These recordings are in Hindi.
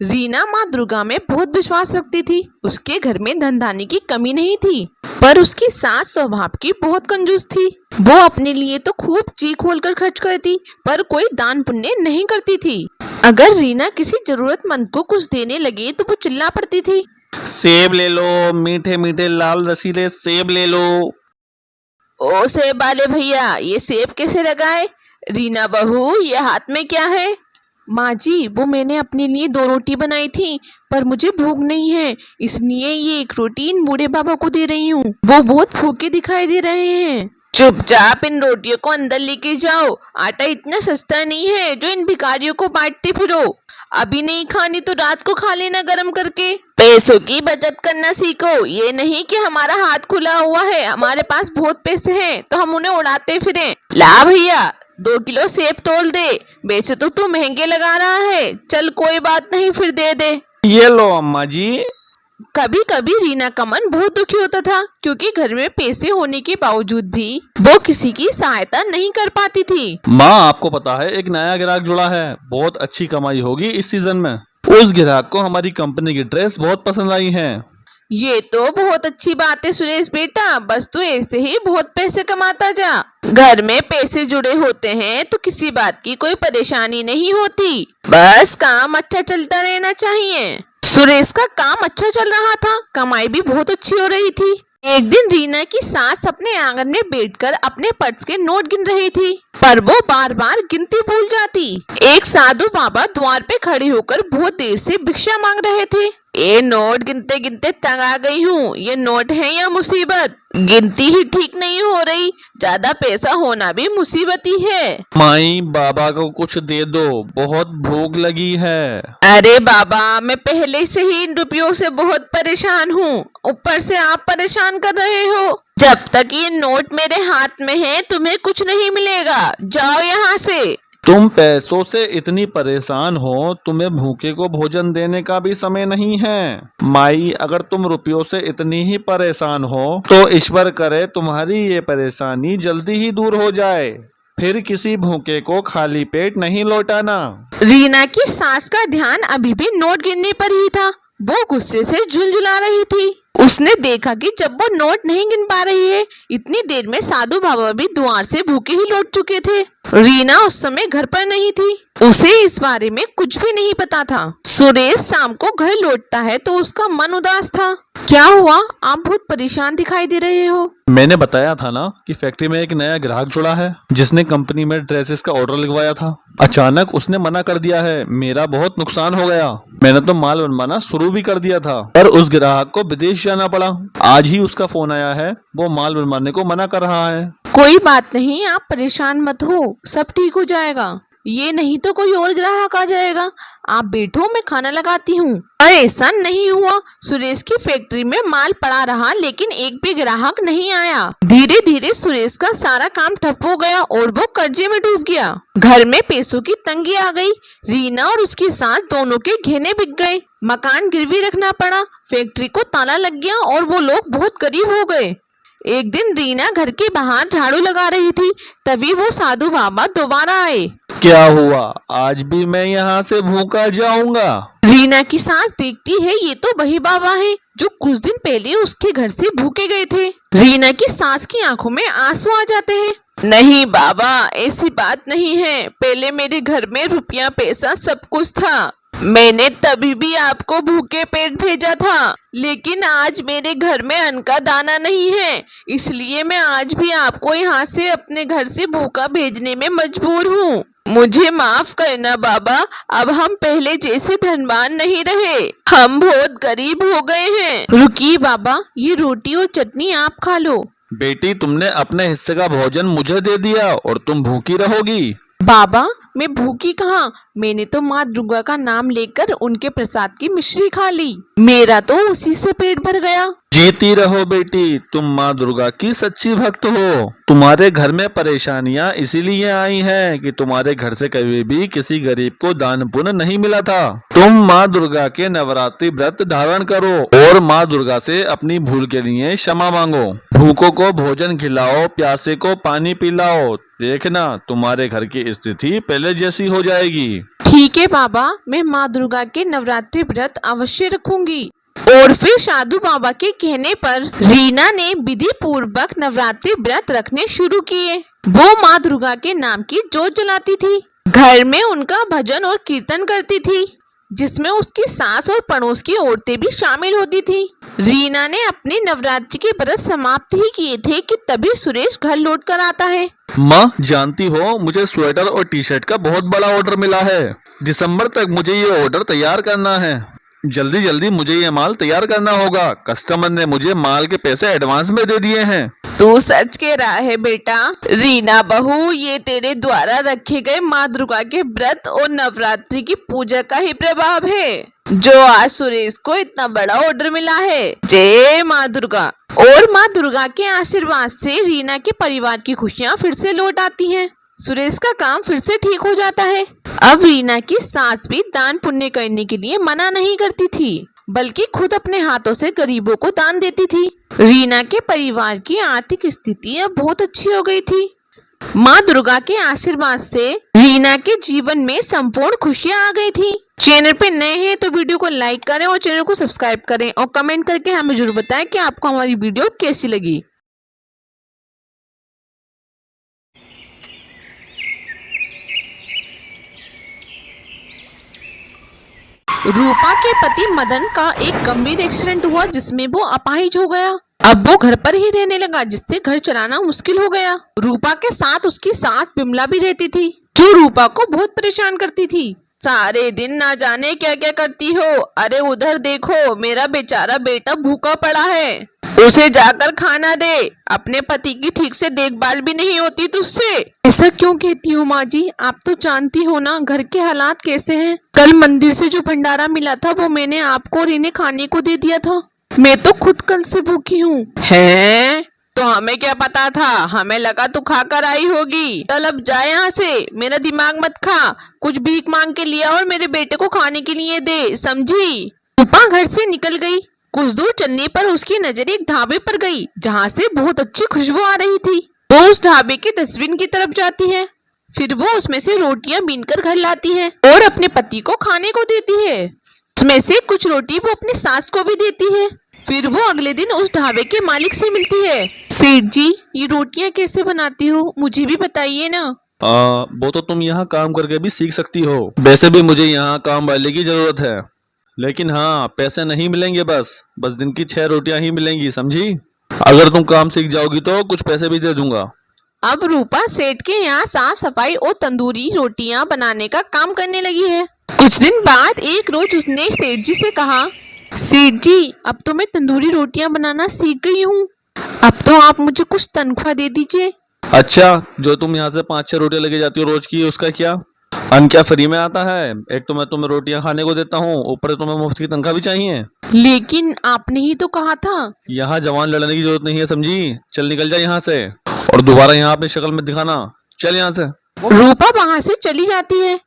रीना माँ दुर्गा में बहुत विश्वास रखती थी। उसके घर में धन धान्य की कमी नहीं थी, पर उसकी सास स्वभाव की बहुत कंजूस थी। वो अपने लिए तो खूब जी खोल कर खर्च करती, पर कोई दान पुण्य नहीं करती थी। अगर रीना किसी जरूरतमंद को कुछ देने लगे तो वो चिल्ला पड़ती थी। सेब ले लो, मीठे मीठे लाल रसीले सेब ले लो। ओ सेब वाले भैया, ये सेब कैसे लगाए? रीना बहू, ये हाथ में क्या है? माँ जी, वो मैंने अपने लिए 2 रोटी बनाई थी, पर मुझे भूख नहीं है, इसलिए ये 1 रोटी इन बूढ़े बाबा को दे रही हूँ। वो बहुत भूखे दिखाई दे रहे हैं। चुपचाप इन रोटियों को अंदर लेके जाओ। आटा इतना सस्ता नहीं है जो इन भिखारियों को बांटते फिरो। अभी नहीं खानी तो रात को खा लेना गरम करके। पैसों की बचत करना सीखो। ये नहीं कि हमारा हाथ खुला हुआ है, हमारे पास बहुत पैसे हैं तो हम उन्हें उड़ाते फिरें। ला भैया, 2 किलो सेब तोल दे। वैसे तो तू महंगे लगा रहा है, चल कोई बात नहीं, फिर दे दे। ये लो अम्मा जी। कभी कभी रीना का मन बहुत दुखी होता था, क्योंकि घर में पैसे होने के बावजूद भी वो किसी की सहायता नहीं कर पाती थी। माँ, आपको पता है एक नया ग्राहक जुड़ा है, बहुत अच्छी कमाई होगी इस सीजन में। उस ग्राहक को हमारी कंपनी की ड्रेस बहुत पसंद आई है। ये तो बहुत अच्छी बात है सुरेश बेटा, बस तू ऐसे ही बहुत पैसे कमाता जा। घर में पैसे जुड़े होते हैं तो किसी बात की कोई परेशानी नहीं होती, बस काम अच्छा चलता रहना चाहिए। सुरेश का काम अच्छा चल रहा था, कमाई भी बहुत अच्छी हो रही थी। एक दिन रीना की सास अपने आंगन में बैठकर अपने पर्स के नोट गिन रही थी, पर वो बार बार गिनती भूल जाती। एक साधु बाबा द्वार पे खड़े होकर बहुत देर से भिक्षा मांग रहे थे। ये नोट गिनते गिनते तंग आ गई हूँ, ये नोट है या मुसीबत? गिनती ही ठीक नहीं हो रही, ज्यादा पैसा होना भी मुसीबत ही है। माई, बाबा को कुछ दे दो, बहुत भूख लगी है। अरे बाबा, मैं पहले से ही इन रुपयों से बहुत परेशान हूँ, ऊपर से आप परेशान कर रहे हो। जब तक ये नोट मेरे हाथ में है तुम्हें कुछ नहीं मिलेगा, जाओ यहाँ से। तुम पैसों से इतनी परेशान हो, तुम्हें भूखे को भोजन देने का भी समय नहीं है। माई, अगर तुम रुपयों से इतनी ही परेशान हो तो ईश्वर करे तुम्हारी ये परेशानी जल्दी ही दूर हो जाए, फिर किसी भूखे को खाली पेट नहीं लौटाना। रीना की सास का ध्यान अभी भी नोट गिनने पर ही था। वो गुस्से से झुलझुला रही थी। उसने देखा कि जब वो नोट नहीं गिन पा रही है, इतनी देर में साधु बाबा भी द्वार से भूखे ही लौट चुके थे। रीना उस समय घर पर नहीं थी, उसे इस बारे में कुछ भी नहीं पता था। सुरेश शाम को घर लौटता है तो उसका मन उदास था। क्या हुआ? आप बहुत परेशान दिखाई दे रहे हो। मैंने बताया था ना कि फैक्ट्री में एक नया ग्राहक जुड़ा है जिसने कंपनी में ड्रेसेस का ऑर्डर लिखवाया था। अचानक उसने मना कर दिया है, मेरा बहुत नुकसान हो गया। मैंने तो माल बनवाना शुरू भी कर दिया था, पर उस ग्राहक को विदेश जाना पड़ा। आज ही उसका फोन आया है, वो माल बनवाने को मना कर रहा है। कोई बात नहीं, आप परेशान मत हो, सब ठीक हो जाएगा। ये नहीं तो कोई और ग्राहक आ जाएगा। आप बैठो, मैं खाना लगाती हूँ। पर ऐसा नहीं हुआ। सुरेश की फैक्ट्री में माल पड़ा रहा, लेकिन एक भी ग्राहक नहीं आया। धीरे धीरे सुरेश का सारा काम ठप हो गया और वो कर्जे में डूब गया। घर में पैसों की तंगी आ गई। रीना और उसकी सास दोनों के गहने बिक गए, मकान गिरवी रखना पड़ा, फैक्ट्री को ताला लग गया और वो लोग बहुत गरीब हो गए। एक दिन रीना घर के बाहर झाड़ू लगा रही थी, तभी वो साधु बाबा दोबारा आए। क्या हुआ? आज भी मैं यहाँ से भूखा जाऊंगा? रीना की सास देखती है, ये तो वही बाबा हैं जो कुछ दिन पहले उसके घर से भूखे गए थे। रीना की सास की आंखों में आंसू आ जाते हैं। नहीं बाबा, ऐसी बात नहीं है, पहले मेरे घर में रुपया पैसा सब कुछ था, मैंने तभी भी आपको भूखे पेट भेजा था, लेकिन आज मेरे घर में अन्न का दाना नहीं है, इसलिए मैं आज भी आपको यहाँ से अपने घर से भूखा भेजने में मजबूर हूँ। मुझे माफ करना बाबा, अब हम पहले जैसे धनवान नहीं रहे, हम बहुत गरीब हो गए हैं। रुकिए बाबा, ये रोटी और चटनी आप खा लो। बेटी, तुमने अपने हिस्से का भोजन मुझे दे दिया और तुम भूखी रहोगी। बाबा, मैं भूखी कहाँ, मैंने तो माँ दुर्गा का नाम लेकर उनके प्रसाद की मिश्री खा ली, मेरा तो उसी से पेट भर गया। जीती रहो बेटी, तुम माँ दुर्गा की सच्ची भक्त हो। तुम्हारे घर में परेशानियाँ इसीलिए आई हैं कि तुम्हारे घर से कभी भी किसी गरीब को दान पुण्य नहीं मिला था। तुम माँ दुर्गा के नवरात्रि व्रत धारण करो और माँ दुर्गा से अपनी भूल के लिए क्षमा मांगो। भूखों को भोजन खिलाओ, प्यासे को पानी पिलाओ, देखना तुम्हारे घर की स्थिति पहले जैसी हो जाएगी। ठीक है बाबा, मैं माँ दुर्गा के नवरात्रि व्रत अवश्य रखूंगी। और फिर साधु बाबा के कहने पर रीना ने विधि पूर्वक नवरात्रि व्रत रखने शुरू किए। वो माँ दुर्गा के नाम की जोत जलाती थी, घर में उनका भजन और कीर्तन करती थी, जिसमें उसकी सास और पड़ोस की औरतें भी शामिल होती थी। रीना ने अपने नवरात्रि के व्रत समाप्त ही किए थे कि तभी सुरेश घर लौट कर आता है। माँ जानती हो, मुझे स्वेटर और टी शर्ट का बहुत बड़ा ऑर्डर मिला है। दिसंबर तक मुझे ये ऑर्डर तैयार करना है। जल्दी जल्दी मुझे ये माल तैयार करना होगा। कस्टमर ने मुझे माल के पैसे एडवांस में दे दिए हैं। तू सच कह रहा है बेटा। रीना बहू, ये तेरे द्वारा रखे गए माँ दुर्गा के व्रत और नवरात्रि की पूजा का ही प्रभाव है, जो आज सुरेश को इतना बड़ा ऑर्डर मिला है। जय माँ दुर्गा। और माँ दुर्गा के आशीर्वाद से रीना के परिवार की खुशियाँ फिर से लौट आती हैं। सुरेश का काम फिर से ठीक हो जाता है। अब रीना की सास भी दान पुण्य करने के लिए मना नहीं करती थी, बल्कि खुद अपने हाथों से गरीबों को दान देती थी। रीना के परिवार की आर्थिक स्थिति अब बहुत अच्छी हो गई थी। माँ दुर्गा के आशीर्वाद से रीना के जीवन में संपूर्ण खुशियाँ आ गई थी। चैनल पे नए हैं तो वीडियो को लाइक करें और चैनल को सब्सक्राइब करें और कमेंट करके हमें जरूर बताएं कि आपको हमारी वीडियो कैसी लगी। रूपा के पति मदन का एक गंभीर एक्सीडेंट हुआ, जिसमें वो अपाहिज हो गया। अब वो घर पर ही रहने लगा, जिससे घर चलाना मुश्किल हो गया। रूपा के साथ उसकी सास बिमला भी रहती थी, जो रूपा को बहुत परेशान करती थी। सारे दिन ना जाने क्या क्या करती हो। अरे उधर देखो, मेरा बेचारा बेटा भूखा पड़ा है, उसे जाकर खाना दे। अपने पति की ठीक से देखभाल भी नहीं होती तुझसे। ऐसा क्यों कहती हो माँ जी? आप तो जानती हो ना घर के हालात कैसे हैं। कल मंदिर से जो भंडारा मिला था वो मैंने आपको और इन्हें खाने को दे दिया था। मैं तो खुद कल से भूखी हूँ। हैं? तो हमें क्या पता था, हमें लगा तू खा कर आई होगी। चल अब जा यहाँ से, मेरा दिमाग मत खा। कुछ भीख मांग के लिया और मेरे बेटे को खाने के लिए दे, समझी? रूपा घर से निकल गई। कुछ दूर चलने पर उसकी नजर एक ढाबे पर गई, जहाँ से बहुत अच्छी खुशबू आ रही थी। वो उस ढाबे के डस्टबिन की तरफ जाती है, फिर वो उसमें से रोटियां बीनकर घर लाती है और अपने पति को खाने को देती है। उसमें से कुछ रोटी वो अपनी सास को भी देती है। फिर वो अगले दिन उस ढाबे के मालिक से मिलती है। सेठ जी, ये रोटियां कैसे बनाती हो, मुझे भी बताइए ना। वो तो तुम यहाँ काम करके भी सीख सकती हो। वैसे भी मुझे यहाँ काम वाले की जरूरत है, लेकिन हाँ, पैसे नहीं मिलेंगे। बस दिन की 6 रोटियां ही मिलेंगी, समझी? अगर तुम काम सीख जाओगी तो कुछ पैसे भी दे दूंगा। अब रूपा सेठ के यहाँ साफ सफाई और तंदूरी रोटियां बनाने का काम करने लगी है। कुछ दिन बाद एक रोज उसने सेठ जी से कहा, सेठ जी, अब तो मैं तंदूरी रोटियां बनाना सीख गई हूँ, अब तो आप मुझे कुछ तनख्वाह दे दीजिए। अच्छा, जो तुम यहाँ से 5-6 रोटियां लेके जाती हो रोज की, उसका क्या? अन्न क्या फ्री में आता है? एक तो मैं तुम्हें रोटियां खाने को देता हूँ, ऊपर से तुम्हें मुफ्त की तनख्वाह भी चाहिए। लेकिन आपने ही तो कहा था। यहाँ जवान लड़ने की जरूरत नहीं है, समझी? चल निकल जा यहाँ से, और दोबारा यहाँ अपनी शक्ल में दिखाना। चल यहाँ से। रूपा वहाँ से चली जाती है।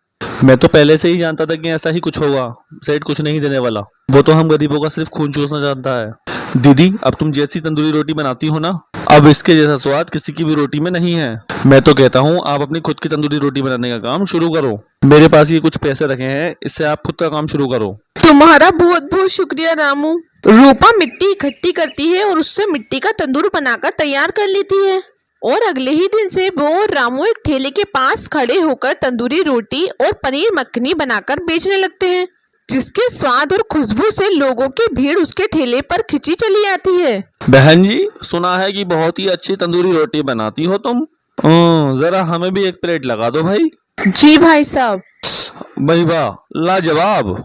मैं तो पहले से ही जानता था कि ऐसा ही कुछ होगा। सेठ कुछ नहीं देने वाला, वो तो हम गरीबों का सिर्फ खून चूसना चाहता है। दीदी, अब तुम जैसी तंदूरी रोटी बनाती हो ना, अब इसके जैसा स्वाद किसी की भी रोटी में नहीं है। मैं तो कहता हूँ आप अपनी खुद की तंदूरी रोटी बनाने का काम शुरू करो। मेरे पास ये कुछ पैसे रखे हैं, इससे आप खुद का काम शुरू करो। तुम्हारा बहुत बहुत शुक्रिया रामू। रूपा मिट्टी इकट्ठी करती है और उससे मिट्टी का तंदूर बनाकर तैयार कर लेती है। और अगले ही दिन से वो और रामू एक ठेले के पास खड़े होकर तंदूरी रोटी और पनीर मक्खनी बनाकर बेचने लगते हैं, जिसके स्वाद और खुशबू से लोगों की भीड़ उसके ठेले पर खिंची चली आती है। बहन जी, सुना है कि बहुत ही अच्छी तंदूरी रोटी बनाती हो तुम। जरा हमें भी एक प्लेट लगा दो भाई। जी भाई साहब। भाई वाह, लाजवाब,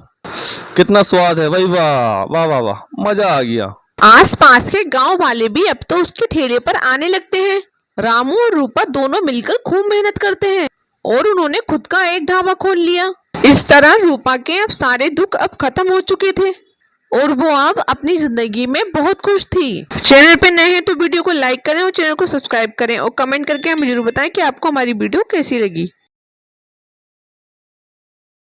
कितना स्वाद है भाई, वाह वाह वाह वाह, मजा आ गया। आस पास के गांव वाले भी अब तो उसके ठेले पर आने लगते हैं। रामू और रूपा दोनों मिलकर खूब मेहनत करते हैं और उन्होंने खुद का एक ढाबा खोल लिया। इस तरह रूपा के अब सारे दुख अब खत्म हो चुके थे और वो अब अपनी जिंदगी में बहुत खुश थी। चैनल पे नए हैं तो वीडियो को लाइक करें और चैनल को सब्सक्राइब करें और कमेंट करके हमें जरूर बताएं कि आपको हमारी वीडियो कैसी लगी।